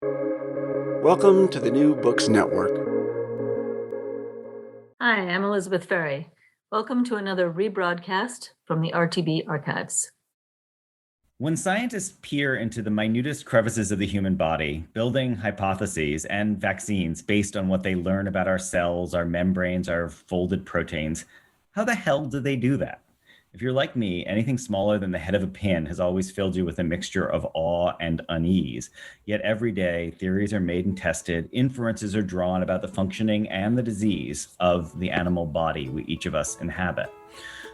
Welcome to the New Books Network. Hi, I'm Elizabeth Ferry. Welcome to another rebroadcast from the RTB archives. When scientists peer into the minutest crevices of the human body, building hypotheses and vaccines based on what they learn about our cells, our membranes, our folded proteins, how the hell do they do that? If you're like me, anything smaller than the head of a pin has always filled you with a mixture of awe and unease. Yet every day, theories are made and tested, inferences are drawn about the functioning and the disease of the animal body each of us inhabit.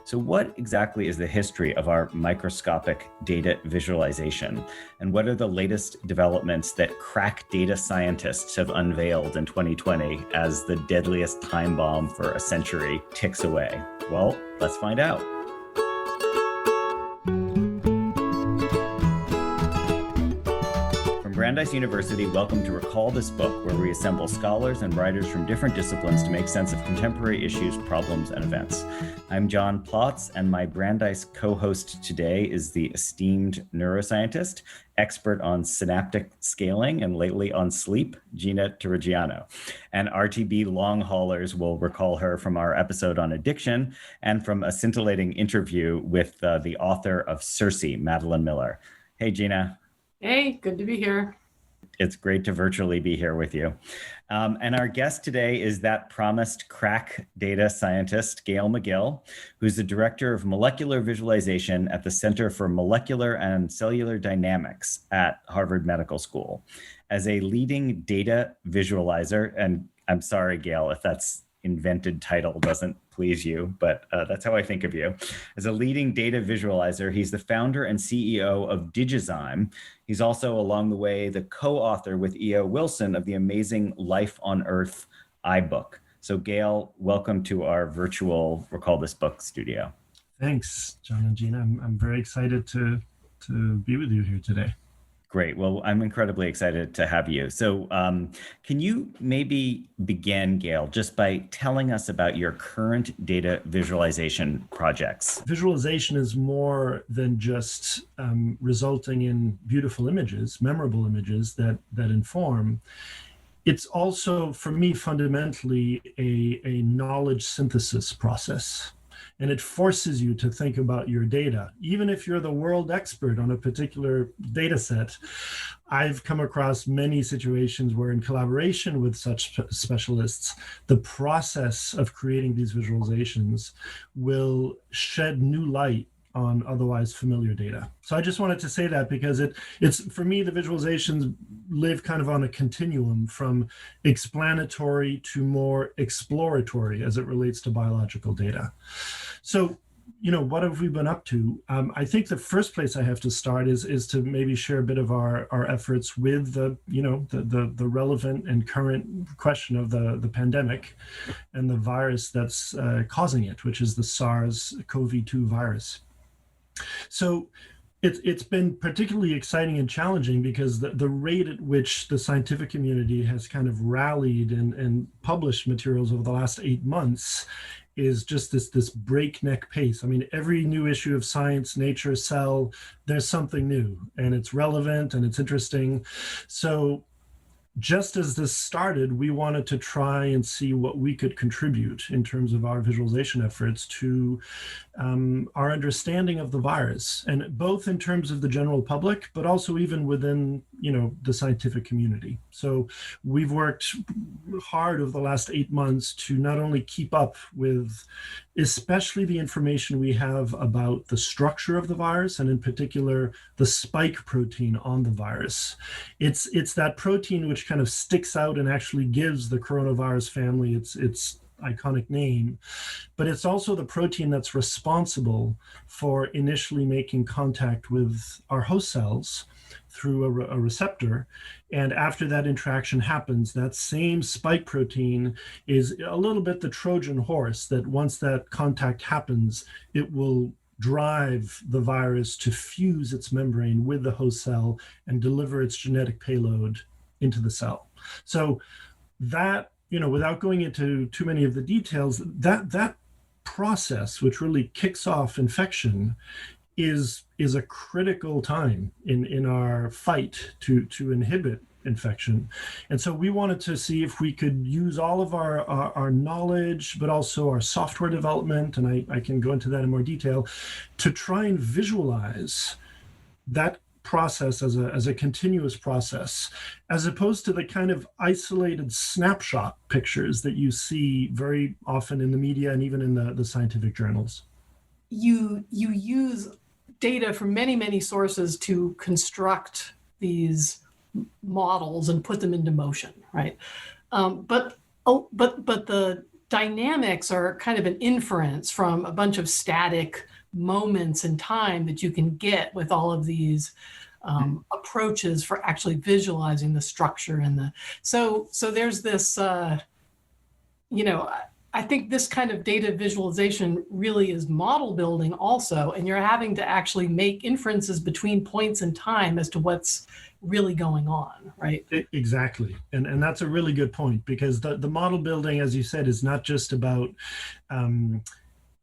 So what exactly is the history of our microscopic data visualization? And what are the latest developments that crack data scientists have unveiled in 2020 as the deadliest time bomb for a century ticks away? Well, let's find out. Brandeis University, welcome to Recall This Book, where we assemble scholars and writers from different disciplines to make sense of contemporary issues, problems, and events. I'm John Plotz, and my Brandeis co-host today is the esteemed neuroscientist, expert on synaptic scaling, and lately on sleep, Gina Turigiano. And RTB long haulers will recall her from our episode on addiction and from a scintillating interview with the author of Circe, Madeline Miller. Hey, Gina. Hey, good to be here. It's great to virtually be here with you. And our guest today is that promised crack data scientist, Gael McGill, who's the director of molecular visualization at the Center for Molecular and Cellular Dynamics at Harvard Medical School. As a leading data visualizer, and I'm sorry, Gael, if that's invented title doesn't please you, but that's how I think of you. As a leading data visualizer, he's the founder and CEO of Digizyme. He's also, along the way, the co-author with E.O. Wilson of the amazing Life on Earth iBook. So Gael, welcome to our virtual Recall This Book studio. Thanks, John and Gina. I'm very excited to be with you here today. Great. Well, I'm incredibly excited to have you. So can you maybe begin, Gael, just by telling us about your current data visualization projects? Visualization is more than just resulting in beautiful images, memorable images that inform. It's also, for me, fundamentally a knowledge synthesis process. And it forces you to think about your data. Even if you're the world expert on a particular data set, I've come across many situations where in collaboration with such specialists, the process of creating these visualizations will shed new light on otherwise familiar data. So I just wanted to say that because it's for me, the visualizations live kind of on a continuum from explanatory to more exploratory as it relates to biological data. So, what have we been up to? I think the first place I have to start is to maybe share a bit of our efforts with the relevant and current question of the pandemic and the virus that's causing it, which is the SARS-CoV-2 virus. So it's been particularly exciting and challenging because the rate at which the scientific community has kind of rallied and published materials over the last 8 months is just this breakneck pace. I mean, every new issue of Science, Nature, Cell, there's something new and it's relevant and it's interesting. So just as this started, we wanted to try and see what we could contribute in terms of our visualization efforts to our understanding of the virus, and both in terms of the general public, but also even within, the scientific community. So we've worked hard over the last 8 months to not only keep up with especially the information we have about the structure of the virus, and in particular, the spike protein on the virus. It's that protein which kind of sticks out and actually gives the coronavirus family its iconic name, but it's also the protein that's responsible for initially making contact with our host cells through a receptor. And after that interaction happens, that same spike protein is a little bit the Trojan horse that once that contact happens, it will drive the virus to fuse its membrane with the host cell and deliver its genetic payload into the cell. So that, without going into too many of the details, that process, which really kicks off infection, is a critical time in our fight to inhibit infection. And so we wanted to see if we could use all of our knowledge, but also our software development, and I can go into that in more detail, to try and visualize that process as a continuous process, as opposed to the kind of isolated snapshot pictures that you see very often in the media and even in the scientific journals. You use data from many, many sources to construct these models and put them into motion, right? But the dynamics are kind of an inference from a bunch of static moments in time that you can get with all of these approaches for actually visualizing the structure and so there's this I think this kind of data visualization really is model building also, and you're having to actually make inferences between points in time as to what's really going on, right? Exactly. And that's a really good point, because the model building, as you said, is not just about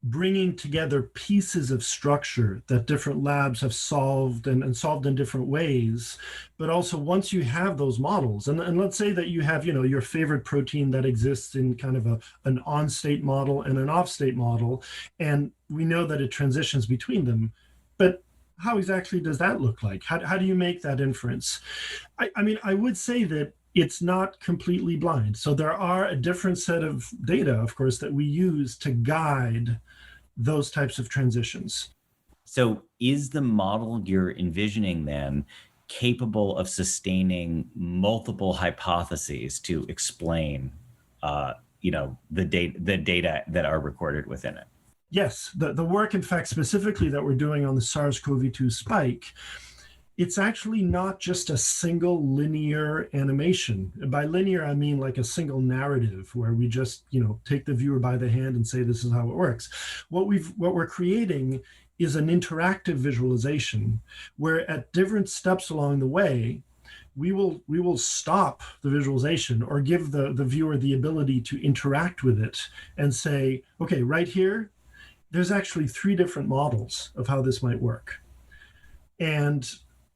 bringing together pieces of structure that different labs have solved and solved in different ways, but also once you have those models, and let's say that you have, your favorite protein that exists in kind of an on-state model and an off-state model, and we know that it transitions between them, but how exactly does that look like? How do you make that inference? I mean, I would say that it's not completely blind. So there are a different set of data, of course, that we use to guide those types of transitions. So is the model you're envisioning then capable of sustaining multiple hypotheses to explain, the data that are recorded within it? Yes, the work, in fact, specifically that we're doing on the SARS-CoV-2 spike, it's actually not just a single linear animation. By linear, I mean like a single narrative where we just, take the viewer by the hand and say, this is how it works. What we're creating is an interactive visualization where at different steps along the way, we will stop the visualization or give the viewer the ability to interact with it and say, okay, right here, there's actually 3 different models of how this might work. And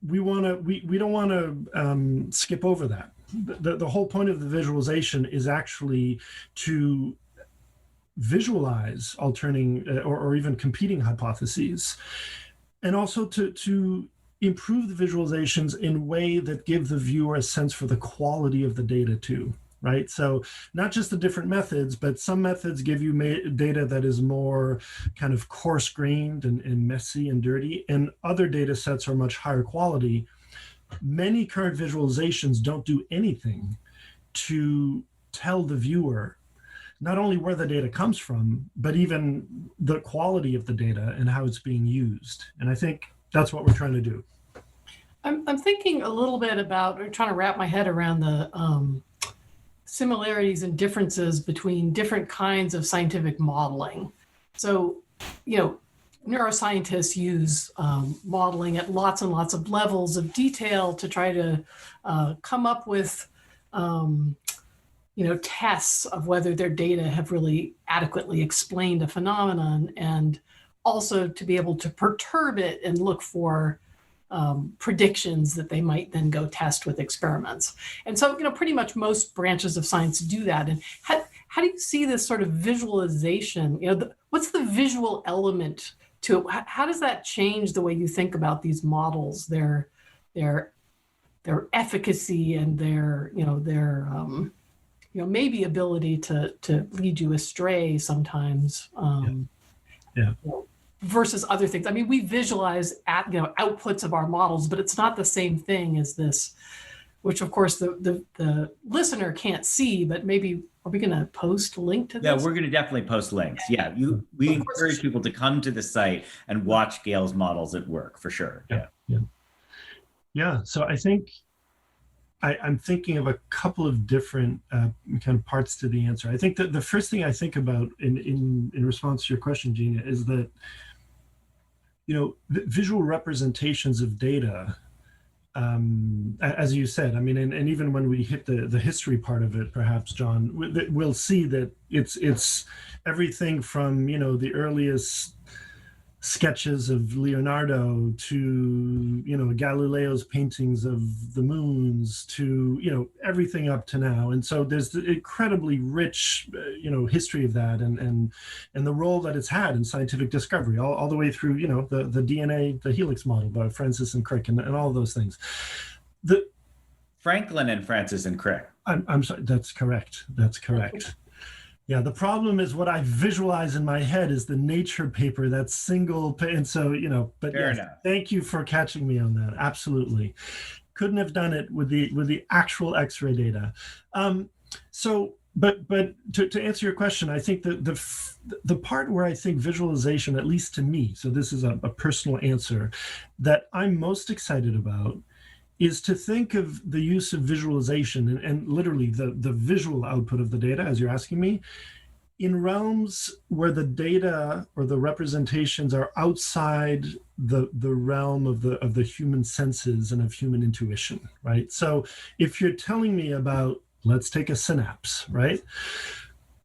we don't want to skip over that. The whole point of the visualization is actually to visualize alternating or even competing hypotheses, and also to improve the visualizations in a way that give the viewer a sense for the quality of the data too. Right? So not just the different methods, but some methods give you data that is more kind of coarse-grained and messy and dirty, and other data sets are much higher quality. Many current visualizations don't do anything to tell the viewer not only where the data comes from, but even the quality of the data and how it's being used. And I think that's what we're trying to do. I'm thinking a little bit about, or trying to wrap my head around the similarities and differences between different kinds of scientific modeling. So, neuroscientists use modeling at lots and lots of levels of detail to try to come up with, tests of whether their data have really adequately explained a phenomenon, and also to be able to perturb it and look for predictions that they might then go test with experiments. And so, pretty much most branches of science do that. And how do you see this sort of visualization? What's the visual element to it? How does that change the way you think about these models, their efficacy and their maybe ability to lead you astray sometimes? Versus other things. I mean, we visualize outputs of our models, but it's not the same thing as this, which of course the listener can't see, but maybe, are we going to post a link to this? Yeah, we're going to definitely post links. Yeah, we encourage people to come to the site and watch Gael's models at work for sure. Yeah. So I think I'm thinking of a couple of different kind of parts to the answer. I think that the first thing I think about in response to your question, Gina, is that visual representations of data, as you said, I mean, and even when we hit the history part of it, perhaps, John, we'll see that it's everything from the earliest sketches of Leonardo to, Galileo's paintings of the moons to, everything up to now. And so there's the incredibly rich, history of that and the role that it's had in scientific discovery, all the way through, the DNA, the helix model by Francis and Crick and all of those things. Franklin and Francis and Crick. I'm sorry, that's correct. That's correct. Yeah, the problem is what I visualize in my head is the Nature paper, that single, and so, but Fair yes, enough. Thank you for catching me on that. Absolutely. Couldn't have done it with the actual X-ray data. But to answer your question, I think the part where I think visualization, at least to me, so this is a personal answer, that I'm most excited about is to think of the use of visualization and literally the visual output of the data, as you're asking me, in realms where the data or the representations are outside the realm of the human senses and of human intuition, right? So if you're telling me about, let's take a synapse, right?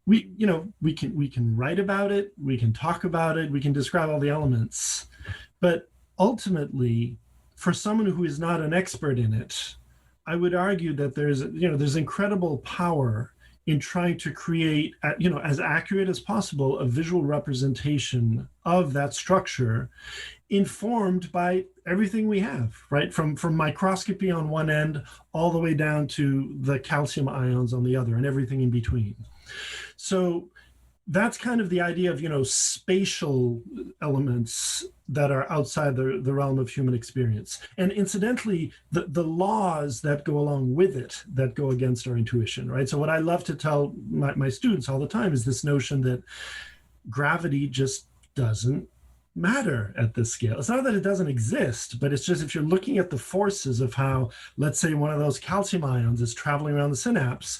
We can write about it, we can talk about it, we can describe all the elements, but ultimately, for someone who is not an expert in it, I would argue that there's incredible power in trying to create, as accurate as possible, a visual representation of that structure, informed by everything we have, right? From microscopy on one end, all the way down to the calcium ions on the other, and everything in between. So that's kind of the idea of, spatial elements that are outside the realm of human experience. And incidentally, the laws that go along with it that go against our intuition, right? So what I love to tell my students all the time is this notion that gravity just doesn't matter at this scale. It's not that it doesn't exist, but it's just if you're looking at the forces of how, let's say, one of those calcium ions is traveling around the synapse,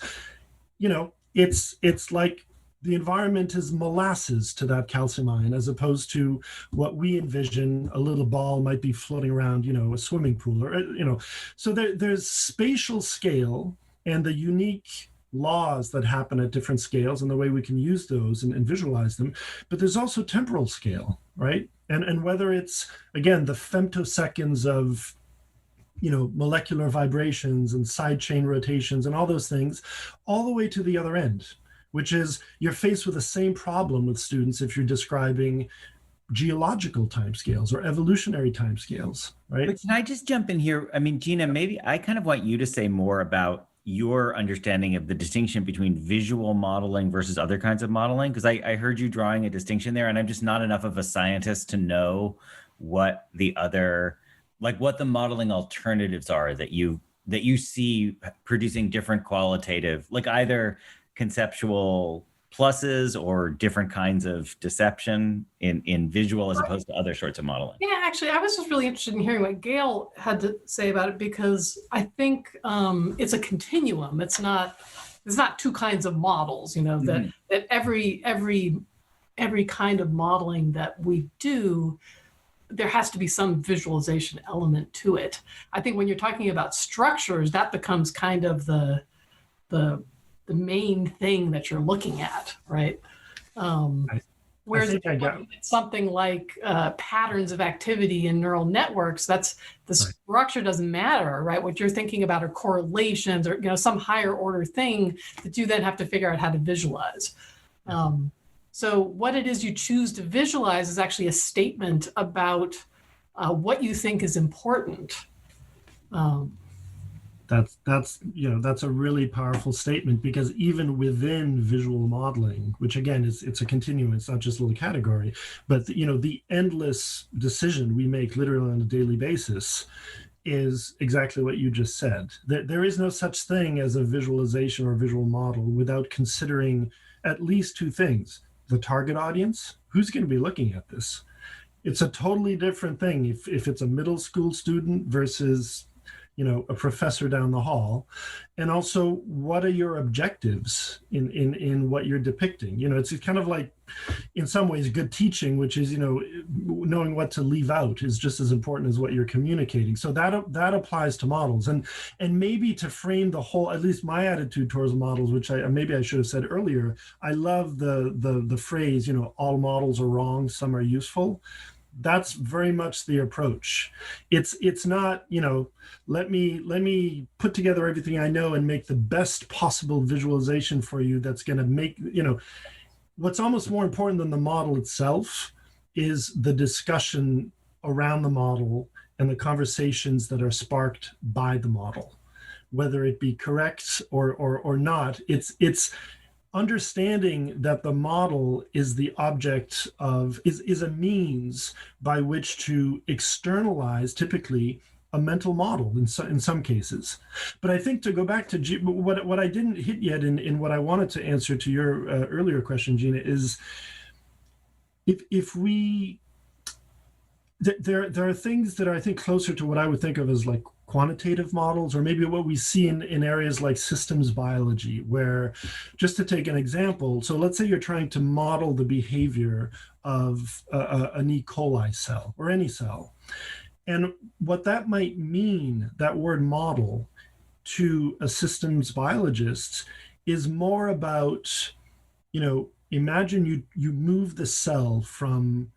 it's like the environment is molasses to that calcium ion, as opposed to what we envision a little ball might be floating around, a swimming pool, or, So there's spatial scale and the unique laws that happen at different scales and the way we can use those and visualize them. But there's also temporal scale, right? And whether it's, again, the femtoseconds of molecular vibrations and side chain rotations and all those things, all the way to the other end, which is you're faced with the same problem with students if you're describing geological timescales or evolutionary timescales, right? But can I just jump in here? I mean, Gina, maybe I kind of want you to say more about your understanding of the distinction between visual modeling versus other kinds of modeling, because I heard you drawing a distinction there, and I'm just not enough of a scientist to know what the modeling alternatives are that you see producing different qualitative, like either conceptual pluses or different kinds of deception in visual as opposed to other sorts of modeling. Yeah, actually, I was just really interested in hearing what Gael had to say about it, because I think it's a continuum. It's not two kinds of models, that every kind of modeling that we do, there has to be some visualization element to it. I think when you're talking about structures, that becomes kind of the main thing that you're looking at, right? Whereas if you're looking at something like patterns of activity in neural networks, the structure doesn't matter, right? What you're thinking about are correlations or some higher order thing that you then have to figure out how to visualize. So what it is you choose to visualize is actually a statement about what you think is important. That's a really powerful statement, because even within visual modeling, which again it's a continuum, it's not just a little category, but the endless decision we make literally on a daily basis is exactly what you just said. There is no such thing as a visualization or visual model without considering at least two things: the target audience, who's going to be looking at this. It's a totally different thing if it's a middle school student versus a professor down the hall. And also, what are your objectives in what you're depicting? It's kind of like, in some ways, good teaching, which is, knowing what to leave out is just as important as what you're communicating. So that applies to models. And maybe to frame the whole, at least my attitude towards models, which maybe I should have said earlier, I love the phrase, all models are wrong, some are useful. that's very much the approach. It's not, let me put together everything I know and make the best possible visualization for you that's going to make, what's almost more important than the model itself is the discussion around the model and the conversations that are sparked by the model, whether it be correct or not. It's understanding that the model is the object of, is a means by which to externalize typically a mental model in some cases. But I think, to go back to what I didn't hit yet in what I wanted to answer to your earlier question, Gina, is if we, there are things that are, I think, closer to what I would think of as like quantitative models, or maybe what we see in areas like systems biology, where, just to take an example, so let's say you're trying to model the behavior of an E. coli cell or any cell. And what that might mean, that word model, to a systems biologist is more about, imagine you move the cell from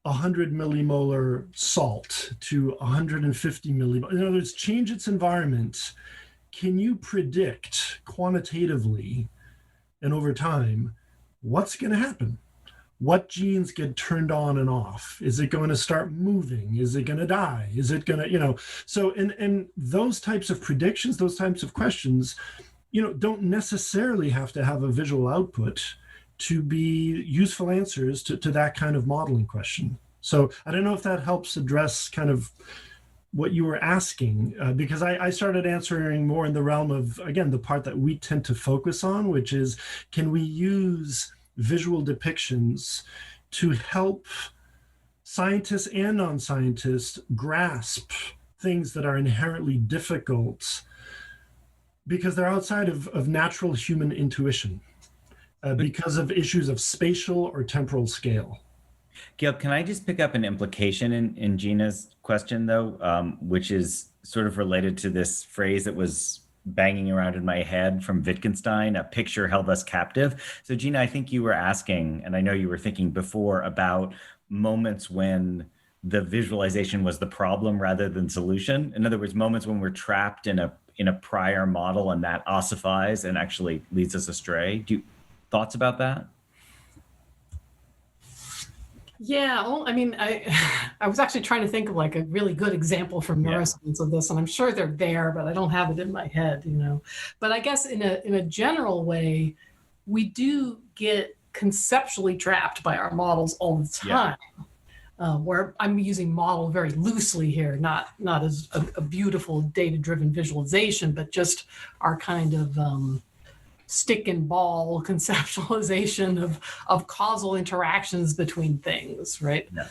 100 millimolar salt to 150 millimolar. In other words, change its environment. Can you predict quantitatively and over time what's going to happen? What genes get turned on and off? Is it going to start moving? Is it going to die? Is it going to, so, and those types of predictions, those types of questions, don't necessarily have to have a visual output to be useful answers to that kind of modeling question. So I don't know if that helps address kind of what you were asking, because I started answering more in the realm of, again, the part that we tend to focus on, which is, can we use visual depictions to help scientists and non-scientists grasp things that are inherently difficult because they're outside of natural human intuition, because of issues of spatial or temporal scale. Gail, can I just pick up an implication in Gina's question, though, which is sort of related to this phrase that was banging around in my head from Wittgenstein, a picture held us captive. So Gina, I think you were asking, and I know you were thinking before, about moments when the visualization was the problem rather than solution. In other words, moments when we're trapped in a prior model and that ossifies and actually leads us astray. Thoughts about that? Yeah, well, I mean, I was actually trying to think of like a really good example from neuroscience of this, and I'm sure they're there, but I don't have it in my head, But I guess in a general way, we do get conceptually trapped by our models all the time. Where I'm using model very loosely here, not as a beautiful data-driven visualization, but just our kind of stick and ball conceptualization of causal interactions between things, right? Yeah.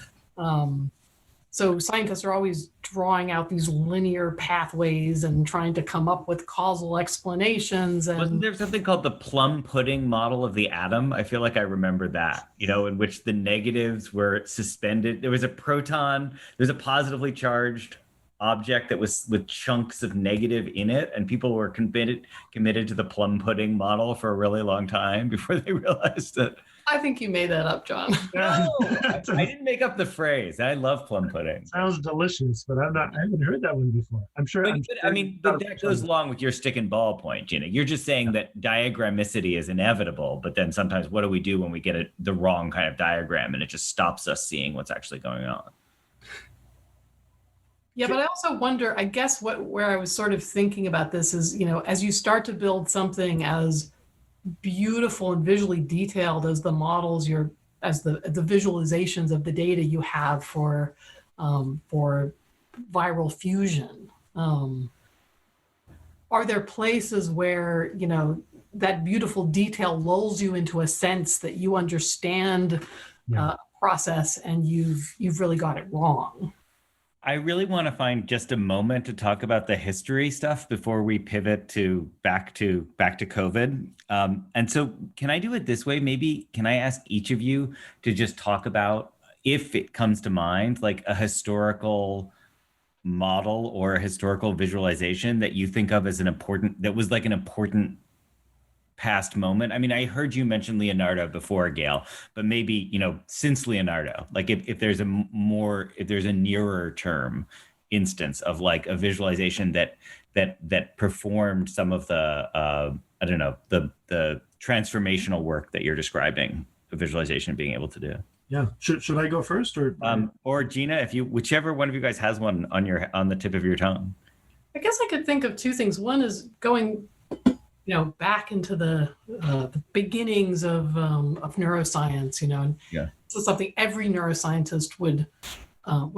So scientists are always drawing out these linear pathways and trying to come up with causal explanations. And wasn't there something called the plum pudding model of the atom? I feel like I remember that, in which the negatives were suspended. There was a proton, there's a positively charged object that was with chunks of negative in it, and people were committed to the plum pudding model for a really long time before they realized that. I think you made that up, John. No, I didn't make up the phrase. I love plum pudding. Sounds delicious, but I haven't heard that one before. I'm sure. But that goes along with your stick and ball point, Gina. You're just saying that diagrammicity is inevitable, but then sometimes what do we do when we get the wrong kind of diagram and it just stops us seeing what's actually going on? Yeah, but I also wonder, I guess where I was sort of thinking about this is, as you start to build something as beautiful and visually detailed as the models as the visualizations of the data you have for viral fusion, are there places where, that beautiful detail lulls you into a sense that you understand a process and you've really got it wrong? I really want to find just a moment to talk about the history stuff before we pivot back to COVID. And so can I do it this way? Maybe can I ask each of you to just talk about, if it comes to mind, like a historical model or a historical visualization that you think of as an important past moment? I mean, I heard you mention Leonardo before, Gail, but maybe, since Leonardo, like if there's a nearer term instance of like a visualization that performed some of the I don't know, the transformational work that you're describing, a visualization being able to do. Yeah. Should I go first or Gina, if whichever one of you guys has one on the tip of your tongue? I guess I could think of two things. One is going, back into the beginnings of neuroscience, and Yeah. this is something every neuroscientist would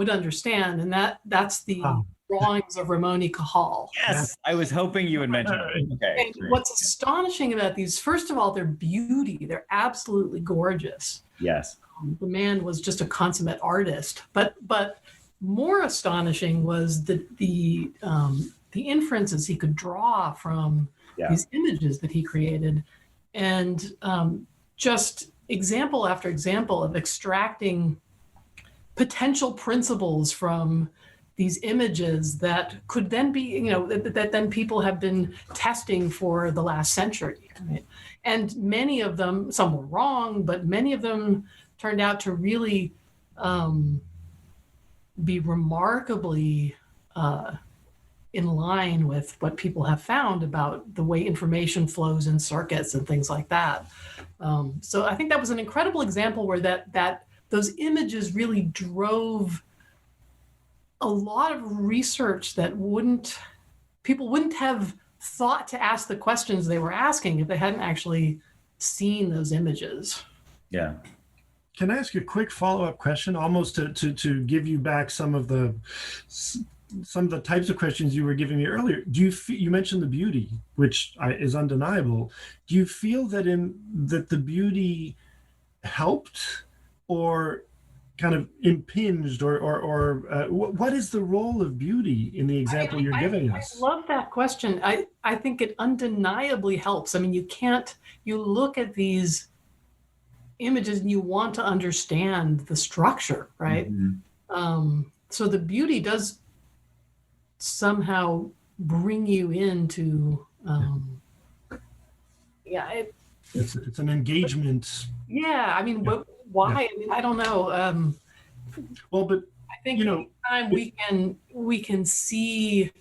understand, and that's the drawings of Ramon y Cajal. Yes, I was hoping you would mention it. Okay. And what's astonishing about these, first of all, their beauty. They're absolutely gorgeous. Yes. The man was just a consummate artist, but more astonishing was the inferences he could draw from these images that he created, and just example after example of extracting potential principles from these images that could then be, that then people have been testing for the last century. Right? And many of them, some were wrong, but many of them turned out to really be remarkably in line with what people have found about the way information flows in circuits and things like that. So I think that was an incredible example where that those images really drove a lot of research that people wouldn't have thought to ask the questions they were asking if they hadn't actually seen those images. Yeah. Can I ask you a quick follow-up question, almost to give you back some of the types of questions you were giving me earlier? You mentioned the beauty, which is undeniable. Do you feel that that the beauty helped, or kind of impinged, or what is the role of beauty in the example you're giving us? I love that question. I think it undeniably helps. I mean, you look at these images and you want to understand the structure, right? Mm-hmm. So the beauty does somehow bring you into, it's an engagement. Yeah, I mean, but why? Yeah. I mean, I don't know. Well, but I think anytime we can see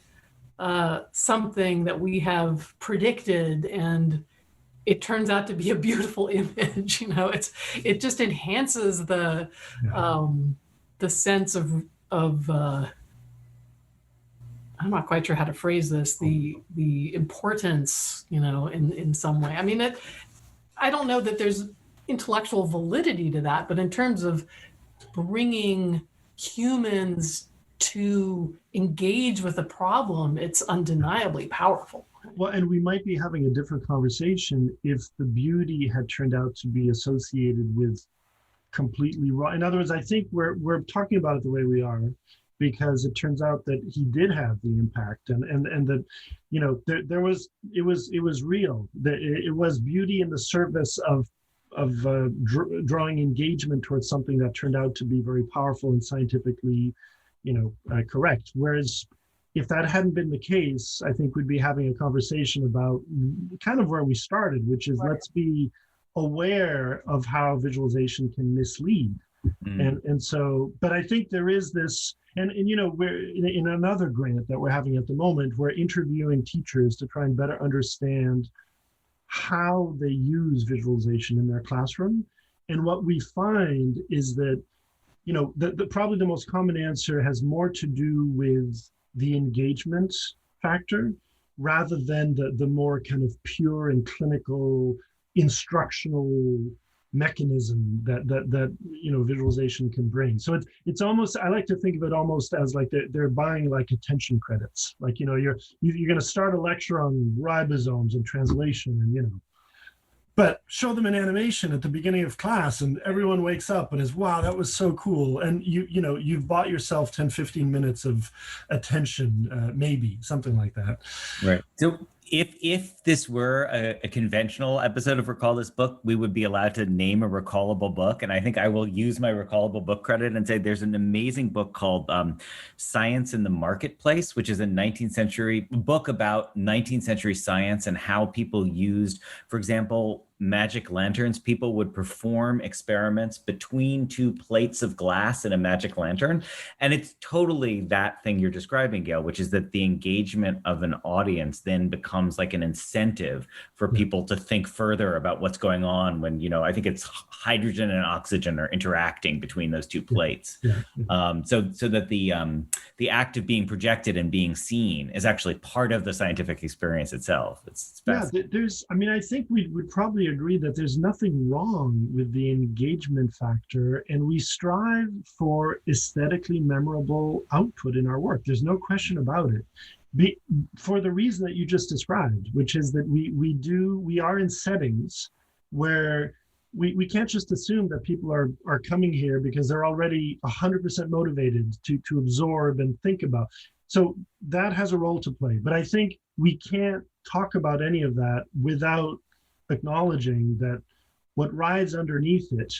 something that we have predicted and it turns out to be a beautiful image, it just enhances the sense of I'm not quite sure how to phrase this, the importance, in some way. I mean, I don't know that there's intellectual validity to that, but in terms of bringing humans to engage with a problem, it's undeniably powerful. Well, and we might be having a different conversation if the beauty had turned out to be associated with completely wrong. In other words, I think we're talking about it the way we are because it turns out that he did have the impact, and that it was real. That it was beauty in the service of drawing engagement towards something that turned out to be very powerful and scientifically, correct. Whereas if that hadn't been the case, I think we'd be having a conversation about kind of where we started, which is let's be aware of how visualization can mislead. And so, but I think there is this, and we're in another grant that we're having at the moment, we're interviewing teachers to try and better understand how they use visualization in their classroom. And what we find is that, probably the most common answer has more to do with the engagement factor rather than the more kind of pure and clinical instructional mechanism that visualization can bring. So it's almost, I like to think of it almost as like they're buying like attention credits. Like, you're going to start a lecture on ribosomes and translation and, but show them an animation at the beginning of class and everyone wakes up and is, wow, that was so cool. And you've bought yourself 10, 15 minutes of attention, maybe something like that. Right. So if this were a conventional episode of Recall This Book, we would be allowed to name a recallable book. And I think I will use my recallable book credit and say there's an amazing book called Science in the Marketplace, which is a 19th century book about 19th century science and how people used, for example, magic lanterns. People would perform experiments between two plates of glass in a magic lantern. And it's totally that thing you're describing, Gail, which is that the engagement of an audience then becomes like an incentive for people to think further about what's going on when, I think it's hydrogen and oxygen are interacting between those two plates. So that the act of being projected and being seen is actually part of the scientific experience itself. It's I think we would probably agree that there's nothing wrong with the engagement factor, and we strive for aesthetically memorable output in our work. There's no question about it. For the reason that you just described, which is that we are in settings where we can't just assume that people are coming here because they're already 100% motivated to absorb and think about. So that has a role to play. But I think we can't talk about any of that without acknowledging that what rides underneath it,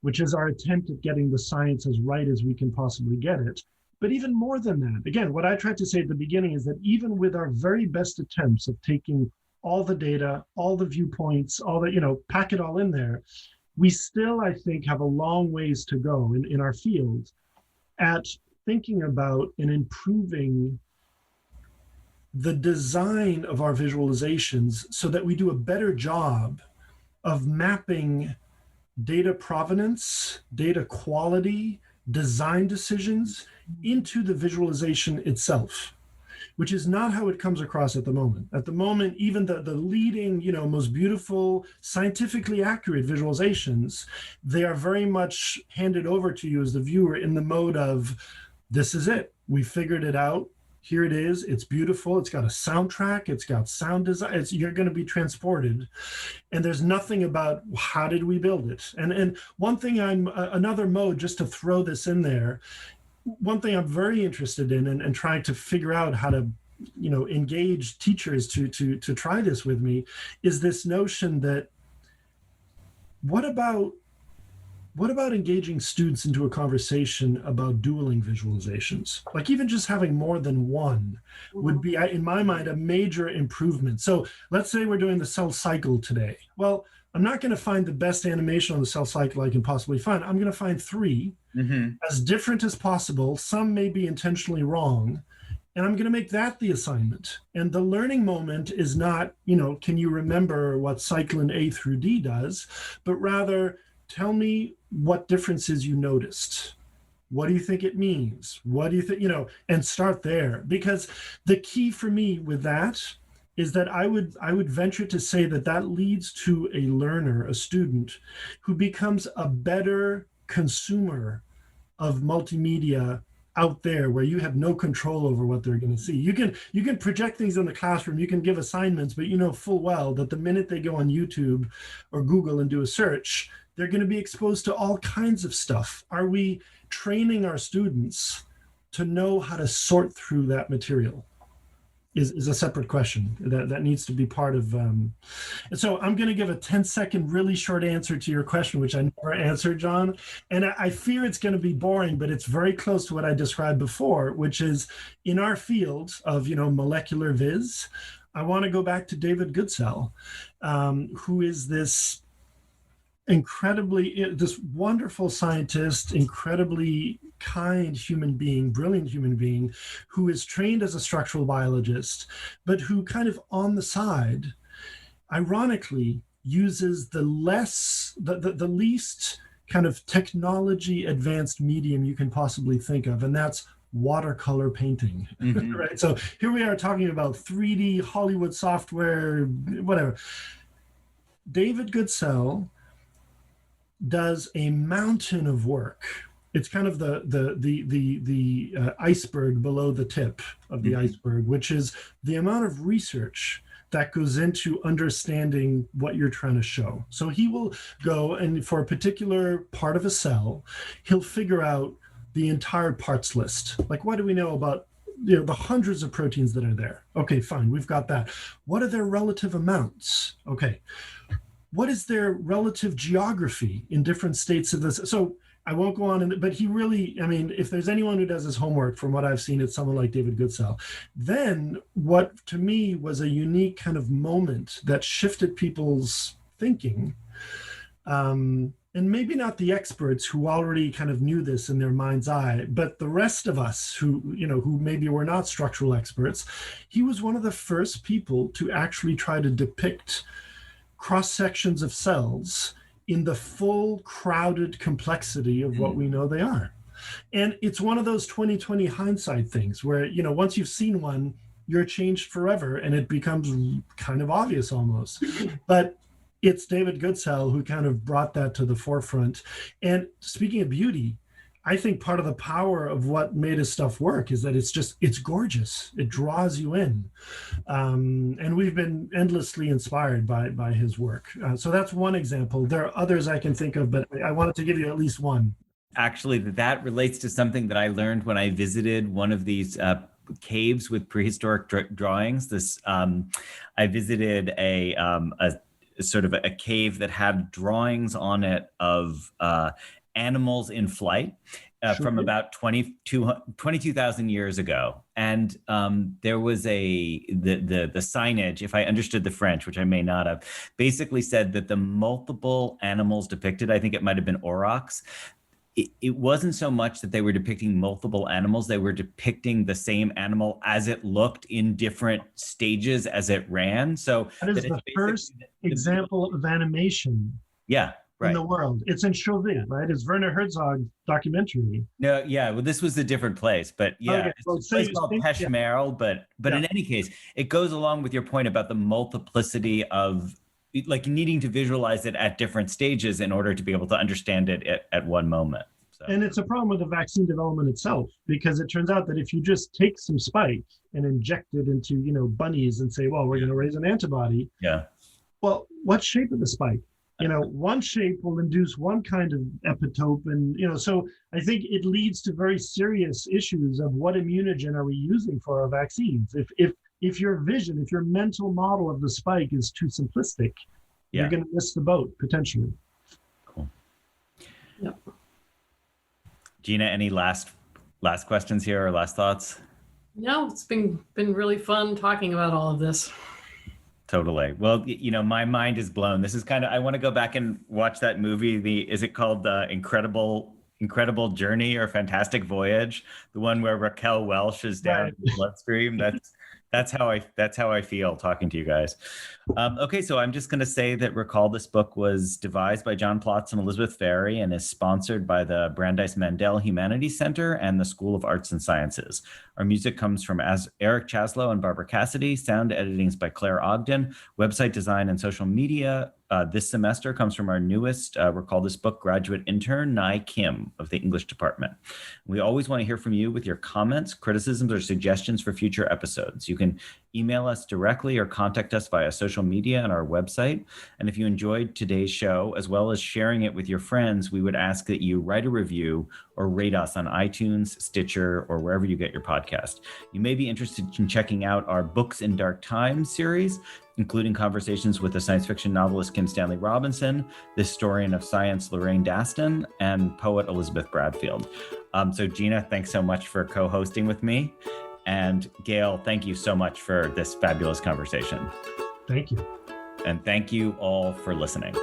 which is our attempt at getting the science as right as we can possibly get it. But even more than that, again, what I tried to say at the beginning is that even with our very best attempts of taking all the data, all the viewpoints, all the, pack it all in there, we still, I think, have a long ways to go in our field at thinking about and improving the design of our visualizations so that we do a better job of mapping data provenance, data quality, design decisions into the visualization itself, which is not how it comes across at the moment. At the moment, even the leading, most beautiful, scientifically accurate visualizations, they are very much handed over to you as the viewer in the mode of, this is it. We figured it out. Here it is. It's beautiful. It's got a soundtrack. It's got sound design. You're going to be transported. And there's nothing about how did we build it? And one thing another mode, just to throw this in there, one thing I'm very interested in and trying to figure out how to, engage teachers to try this with me is this notion that what about engaging students into a conversation about dueling visualizations? Like even just having more than one would be, in my mind, a major improvement. So let's say we're doing the cell cycle today. Well, I'm not going to find the best animation on the cell cycle I can possibly find. I'm going to find three as different as possible. Some may be intentionally wrong. And I'm going to make that the assignment. And the learning moment is not, can you remember what cyclin A through D does, but rather, tell me what differences you noticed. What do you think it means? What do you think, and start there. Because the key for me with that is that I would venture to say that leads to a learner, a student, who becomes a better consumer of multimedia out there where you have no control over what they're going to see. You can project things in the classroom, you can give assignments, but you know full well that the minute they go on YouTube or Google and do a search, they're going to be exposed to all kinds of stuff. Are we training our students to know how to sort through that material? Is a separate question that needs to be part of. And so I'm going to give a 10-second really short answer to your question, which I never answered, John. And I fear it's going to be boring, but it's very close to what I described before, which is in our field of molecular viz. I want to go back to David Goodsell, who is this wonderful scientist, incredibly kind human being, brilliant human being, who is trained as a structural biologist, but who kind of on the side, ironically, uses the least kind of technology advanced medium you can possibly think of, and that's watercolor painting, right? So here we are talking about 3D Hollywood software, whatever. David Goodsell does a mountain of work. It's kind of the iceberg below the tip of the iceberg, which is the amount of research that goes into understanding what you're trying to show. So he will go and for a particular part of a cell, he'll figure out the entire parts list. Like, what do we know about the hundreds of proteins that are there. Okay, fine, we've got that. What are their relative amounts? Okay. What is their relative geography in different states of this? So I won't go on, but he really, I mean, if there's anyone who does his homework, from what I've seen, it's someone like David Goodsell. Then what to me was a unique kind of moment that shifted people's thinking, and maybe not the experts who already kind of knew this in their mind's eye, but the rest of us who maybe were not structural experts. He was one of the first people to actually try to depict cross sections of cells in the full crowded complexity of what we know they are. And it's one of those 20/20 hindsight things where, once you've seen one, you're changed forever and it becomes kind of obvious almost. But it's David Goodsell who kind of brought that to the forefront. And speaking of beauty, I think part of the power of what made his stuff work is that it's gorgeous. It draws you in. And we've been endlessly inspired by his work. So that's one example. There are others I can think of, but I wanted to give you at least one. Actually, that relates to something that I learned when I visited one of these caves with prehistoric drawings. I visited a sort of a cave that had drawings on it of animals in flight from about 22,000 years ago. And there was the signage, if I understood the French, which I may not have, basically said that the multiple animals depicted, I think it might have been aurochs, it wasn't so much that they were depicting multiple animals, they were depicting the same animal as it looked in different stages as it ran. So that is the first example of animation. Yeah. Right. In the world. It's in Chauvin, right? It's Werner Herzog documentary. No, yeah. Well, this was a different place, but yeah, okay, well, it's a place called Peshmerl, but in any case, it goes along with your point about the multiplicity of like needing to visualize it at different stages in order to be able to understand it at one moment. So. And it's a problem with the vaccine development itself, because it turns out that if you just take some spike and inject it into, bunnies and say, well, we're going to raise an antibody. Yeah. Well, what shape of the spike? One shape will induce one kind of epitope. And, so I think it leads to very serious issues of what immunogen are we using for our vaccines? If your vision, if your mental model of the spike is too simplistic, you're going to miss the boat potentially. Cool. Yep. Gina, any last questions here or last thoughts? No, it's been really fun talking about all of this. Totally. Well, my mind is blown. This is I want to go back and watch that movie. Is it called the Incredible Journey or Fantastic Voyage? The one where Raquel Welch is down in the bloodstream. That's how I feel talking to you guys. Okay, so I'm just going to say that Recall This Book was devised by John Plotz and Elizabeth Ferry and is sponsored by the Brandeis Mandel Humanities Center and the School of Arts and Sciences. Our music comes from Eric Chaslow and Barbara Cassidy. Sound editing is by Claire Ogden. Website design and social media this semester comes from our newest Recall This Book graduate intern, Nai Kim of the English department. We always want to hear from you with your comments, criticisms, or suggestions for future episodes. You can email us directly or contact us via social media and our website. And if you enjoyed today's show, as well as sharing it with your friends, we would ask that you write a review or rate us on iTunes, Stitcher, or wherever you get your podcast. You may be interested in checking out our Books in Dark Times series, including conversations with the science fiction novelist Kim Stanley Robinson, the historian of science Lorraine Daston, and poet Elizabeth Bradfield. So Gina, thanks so much for co-hosting with me. And Gail, thank you so much for this fabulous conversation. Thank you. And thank you all for listening.